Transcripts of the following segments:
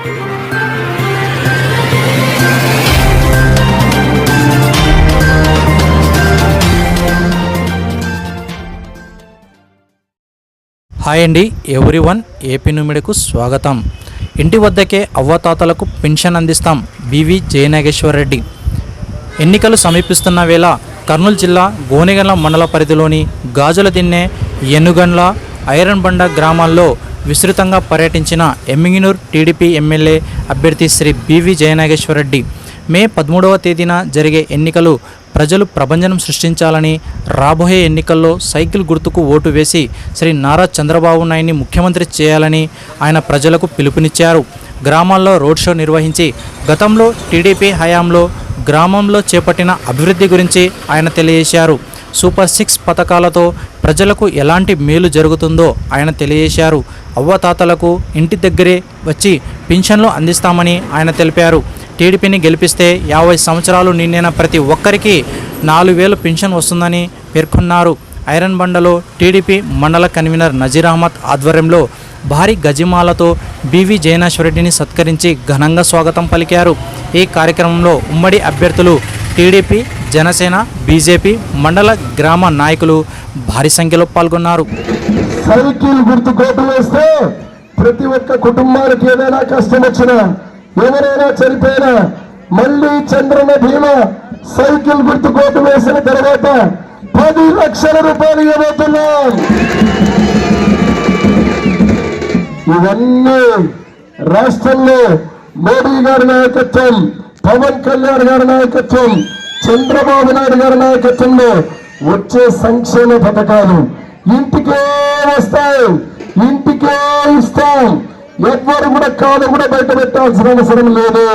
Hi అండి everyone, AP న్యూమీడియాకు స్వాగతం. ఇంటి వద్దకే అవ్వతాతలకు పెన్షన్ అందిస్తాం బివి జయనాగేశ్వర్ రెడ్డి. ఎన్నికలు సమీపిస్తున్న వేళ కర్నూలు జిల్లా గోనెగండ్ల మండల పరిధిలోని గాజుల దిన్నె, ఎన్నుగండ్ల, ఐరన్ బండ గ్రామాల్లో విస్తృతంగా పర్యటించిన ఎమ్మిగనూరు టీడీపీ ఎమ్మెల్యే అభ్యర్థి శ్రీ బివి జయనాగేశ్వర్ రెడ్డి మే 13వ తేదీన జరిగే ఎన్నికలు ప్రజలు ప్రభంజనం సృష్టించాలని, రాబోయే ఎన్నికల్లో సైకిల్ గుర్తుకు ఓటు వేసి శ్రీ నారా చంద్రబాబు నాయుడిని ముఖ్యమంత్రి చేయాలని ఆయన ప్రజలకు పిలుపునిచ్చారు. గ్రామాల్లో రోడ్ షో నిర్వహించి గతంలో టీడీపీ హయాంలో గ్రామంలో చేపట్టిన అభివృద్ధి గురించి ఆయన తెలియజేశారు. సూపర్ 6 పథకాలతో ప్రజలకు ఎలాంటి మేలు జరుగుతుందో ఆయన తెలియజేశారు. అవ్వతాతలకు ఇంటి దగ్గరే వచ్చి పింఛన్లు అందిస్తామని ఆయన తెలిపారు. టీడీపీని గెలిపిస్తే 50 సంవత్సరాలు నిండిన ప్రతి ఒక్కరికి 4,000 పింఛన్ వస్తుందని పేర్కొన్నారు. ఐరన్ బండలో టీడీపీ మండల కన్వీనర్ నజీర్ అహ్మద్ ఆధ్వర్యంలో భారీ గజిమాలతో బివి జయనాగేశ్వర్ రెడ్డిని సత్కరించి ఘనంగా స్వాగతం పలికారు. ఈ కార్యక్రమంలో ఉమ్మడి అభ్యర్థులు టీడీపీ, జనసేన, బీజేపీ మండల గ్రామ నాయకులు భారీ సంఖ్యలో పాల్గొన్నారు. సైకిల్ గుర్తు కోటు వేస్తే ప్రతి ఒక్క కుటుంబానికి ఏదైనా కష్టం వచ్చినా, ఎవరైనా చనిపోయినా మళ్ళీ చంద్రన భీమా సైకిల్ గుర్తు కోటు వేసిన తర్వాత 10 లక్షల రూపాయలు ఇవ్వబోతున్నాం. ఇవన్నీ రాష్ట్రంలో మోడీ గారి నాయకత్వం, పవన్ కళ్యాణ్ గారి నాయకత్వం, చంద్రబాబు నాయుడు గారి నాయకత్వంలో వచ్చే సంక్షేమ పథకాలు ఇంటికే వస్తాయి, ఇంటికే ఇస్తాం. ఎవ్వరు కూడా కాలు కూడా బయట పెట్టాల్సిన అవసరం లేదు.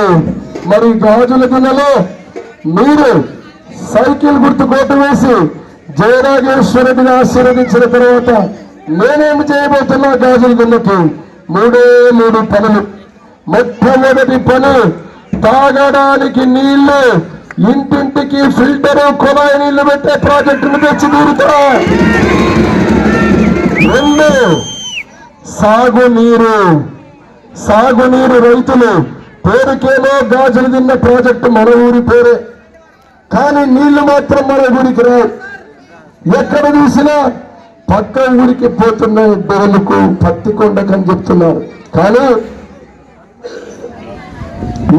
మరి గాజుల గిన్నెలో మీరు సైకిల్ గుర్తు కోటు వేసి జయనాగేశ్వర్ రెడ్డిని ఆశీర్వదించిన తర్వాత నేనేమి చేయబోతున్నా? గాజుల గిన్నెకి 3 పనులు. మొట్టమొదటి పని, తాగడానికి నీళ్లు, ఇంటింటికి ఫిల్టరు, కుళాయి నీళ్లు పెట్టే ప్రాజెక్టును తెచ్చి తీరుతా. 2, సాగునీరు రైతులు. పేరుకేమో గాజులు తిన్న ప్రాజెక్టు మన ఊరి పేరే, కానీ నీళ్లు మాత్రం మన ఊరికి రావు. ఎక్కడ చూసినా పక్క ఊరికి పోతున్నాయి, బోలుకు, పత్తికొండకని చెప్తున్నారు. కానీ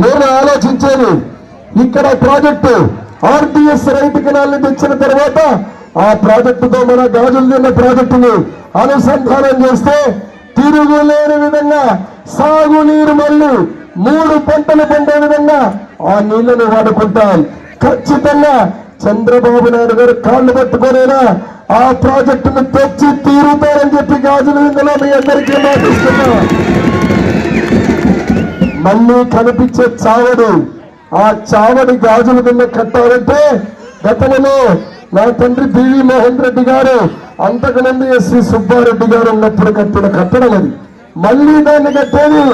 నేను ఆలోచించేది, ఇక్కడ ప్రాజెక్టు ఆర్టీఎస్ రైతు కెనాల్ని తెచ్చిన తర్వాత ఆ ప్రాజెక్టుతో మన గాజులు తిన్న ప్రాజెక్టుని అనుసంధానం చేస్తే తిరుగులేని విధంగా సాగునీరు మళ్ళీ 3 పంటలు పండే విధంగా ఆ నీళ్లను వాడుకుంటాం. ఖచ్చితంగా చంద్రబాబు నాయుడు గారు కాళ్ళు పట్టుకోలేనా ఆ ప్రాజెక్టును తెచ్చి తీరుతారని చెప్పి గాజుల విందులో మీ అందరికీ మాటిస్తున్నా. మళ్ళీ కనిపించే చావడి, ఆ చావడి గాజుల కింద కట్టాలంటే గతంలో నా తండ్రి బివి మోహన్ రెడ్డి గారు, అంతకుముందు ఎస్వి సుబ్బారెడ్డి గారు ఉన్నప్పుడు కట్టిన కట్టడం అది. మళ్ళీ దాన్ని కట్టేది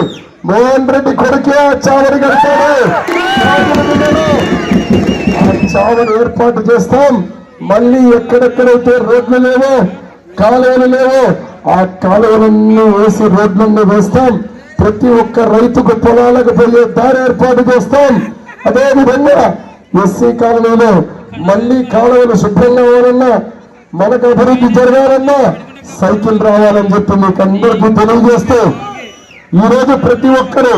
మోహన్ రెడ్డి కొడుకే ఆ చావడి కట్టాడు. ఆ చావడి ఏర్పాటు చేస్తాం. మళ్ళీ ఎక్కడెక్కడైతే రోడ్లు లేవో, కాలువలు లేవో ఆ కాలువలన్నీ వేసి రోడ్లన్నీ వేస్తాం. ప్రతి ఒక్క రైతుకు పొలాలకు పోయే దారి ఏర్పాటు చేస్తాం. అదేవిధంగా ఎస్సీ కాలనీలో మళ్ళీ కాలువలు శుభ్రంగా అవ్వాలన్నా, మనకు అభివృద్ధి జరగాలన్నా సైకిల్ రావాలని చెప్పి మీకు అందరికీ తెలియజేస్తూ, ఈరోజు ప్రతి ఒక్కరు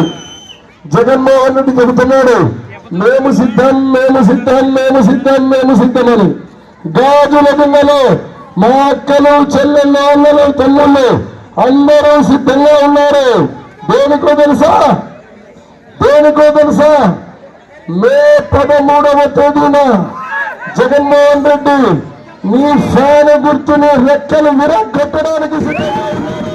జగన్మోహన్ రెడ్డి చెబుతున్నాడు, మేము సిద్ధం, మేము సిద్ధం, మేము సిద్ధం, మేము సిద్ధమని. గాజుల గిన్నెలో మా అక్కలు, చెల్లెళ్ళు, అన్నలు, తమ్ముళ్ళు అందరూ సిద్ధంగా ఉన్నారు. దేనికో తెలుసా? మే 13వ తేదీన జగన్మోహన్ రెడ్డి మీ ఫ్యాన్ గుర్తుని రెక్కలు విరగొట్టడానికి సిద్ధంగా ఉన్నారు.